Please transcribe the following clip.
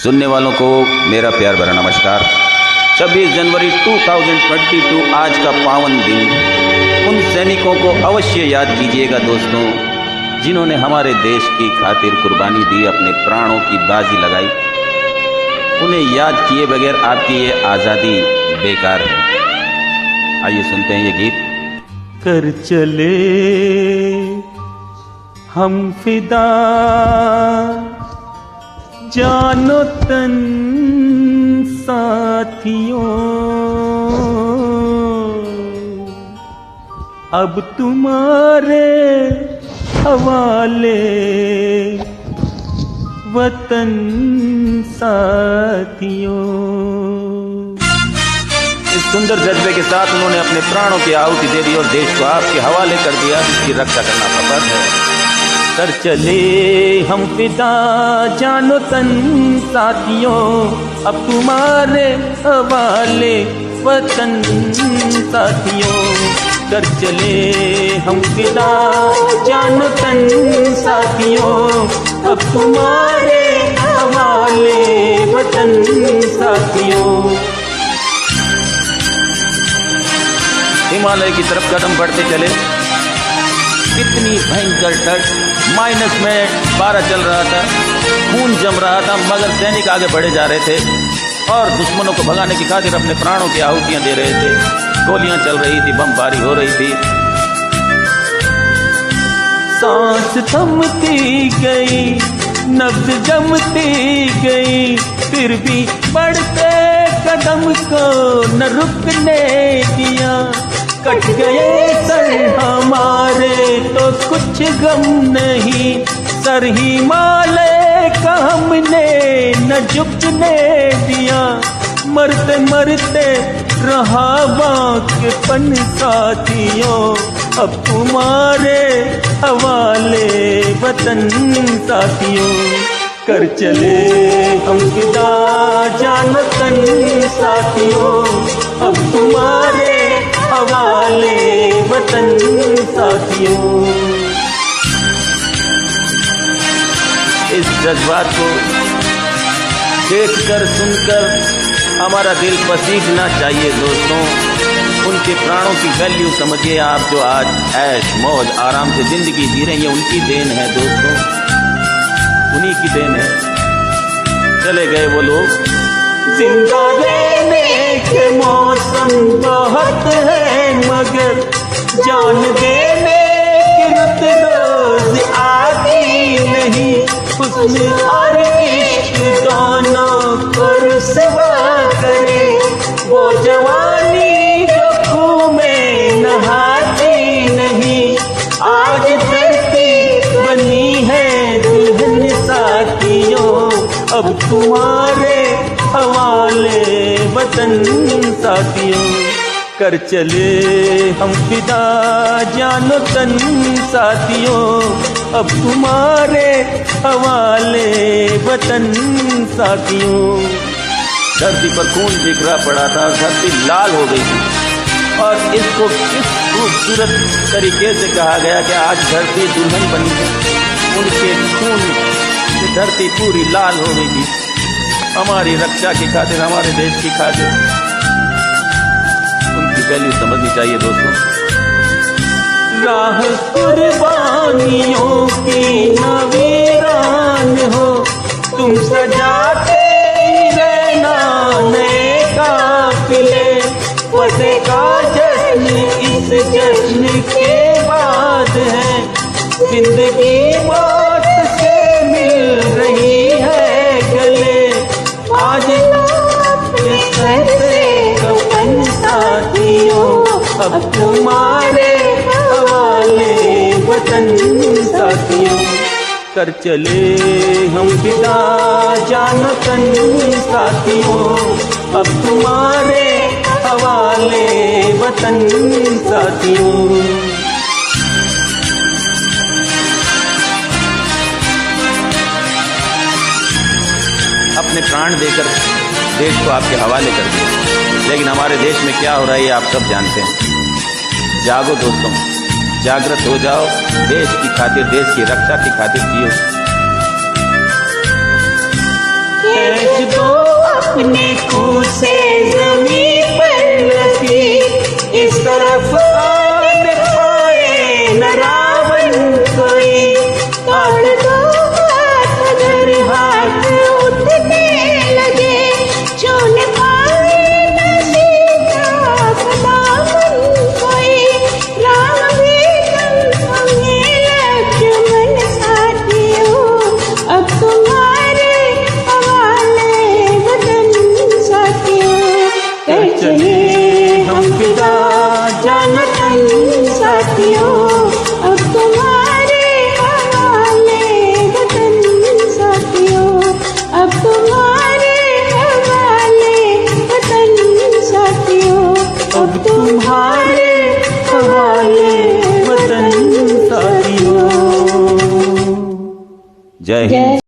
सुनने वालों को मेरा प्यार भरा नमस्कार। 26 जनवरी 2022 आज का पावन दिन। उन सैनिकों को अवश्य याद कीजिएगा दोस्तों, जिन्होंने हमारे देश की खातिर कुर्बानी दी, अपने प्राणों की बाजी लगाई। उन्हें याद किए बगैर आपकी ये आज़ादी बेकार है। आइए सुनते हैं ये गीत। कर चले हम फिदा, जानो तन साथियों, अब तुम्हारे हवाले वतन साथियों। इस सुंदर जज्बे के साथ उन्होंने अपने प्राणों की आहुति दे दी और देश को आपके हवाले कर दिया, जिसकी रक्षा करना फर्ज है। कर चले हम फिदा, जानो तन साथियों, अब तुम्हारे हवाले वतन साथियों। कर चले हम फिदा, जानो तन साथियों, अब तुम्हारे हवाले वतन साथियों। हिमालय की तरफ कदम बढ़ते चले। कितनी भयंकर ठंड, माइनस में 12 चल रहा था, खून जम रहा था, मगर सैनिक आगे बढ़े जा रहे थे और दुश्मनों को भगाने की खातिर अपने प्राणों की आहुतियां दे रहे थे। गोलियां चल रही थी, बमबारी हो रही थी। सांस थमती गई, नब्ज जमती गई, फिर भी बढ़ते कदम को न रुकने दिया। कट गए सर हमारे तो कुछ गम नहीं, सर हिमालय का हमने न झुकने दिया। मरते मरते रहा बांकपन साथियों, अब तुम्हारे हवाले वतन साथियों। कर चले हम फिदा, जानो तन साथियों, अब तुम्हारे हवाले वतन साथियों। इस जज्बात को देखकर सुनकर हमारा दिल पसीजना चाहिए दोस्तों। उनके प्राणों की वैल्यू समझिए आप, जो आज ऐश मौज आराम से जिंदगी जी रहे हैं, उनकी देन है दोस्तों, उन्हीं की देन है। चले गए वो लोग। जिंदा रहने के मौसम बहुत है, मगर जान देने की रुत रोज आती नहीं। हुस्न और इश्क दोनों को रुसवा करे, वो जवानी जो खून में नहाती नहीं। आज धरती बनी है दुल्हन साथियों, अब तुम्हारे हवाले वतन साथियों। कर चले हम फिदा, जानो तन साथियों, अब तुम्हारे हवाले वतन साथियों। धरती पर खून बिखरा पड़ा था, धरती लाल हो गई थी और इसको किस खूबसूरत तरीके से कहा गया कि आज धरती दुल्हन बनी है। उनके खून से धरती पूरी लाल हो गई थी, हमारी रक्षा की खातिर, हमारे देश की खातिर। उनकी वैल्यू समझनी चाहिए दोस्तों। राह कुर्बानियों की नवीरान हो, तुम सजाते ही रहना नए काफिले। फतेह का जश्न इस जश्न के बाद है, जिंदगी मौत से मिल रही है गले। आज कैसे कफन साथियों, अब तुम्हारे हवाले वतन साथियों। कर चले हम फिदा, जानो तन साथियों, अब तुम्हारे हवाले वतन साथियों। अपने प्राण देकर देश को आपके हवाले कर दिया, लेकिन हमारे देश में क्या हो रहा है ये आप सब जानते हैं। जागो दोस्तों, जागृत हो जाओ, देश की खातिर, देश की रक्षा की खातिर जियो। अब तुम्हारे हवाले वतन साथियों, अब तुम्हारे हवाले वतन साथियों। जय हिंद।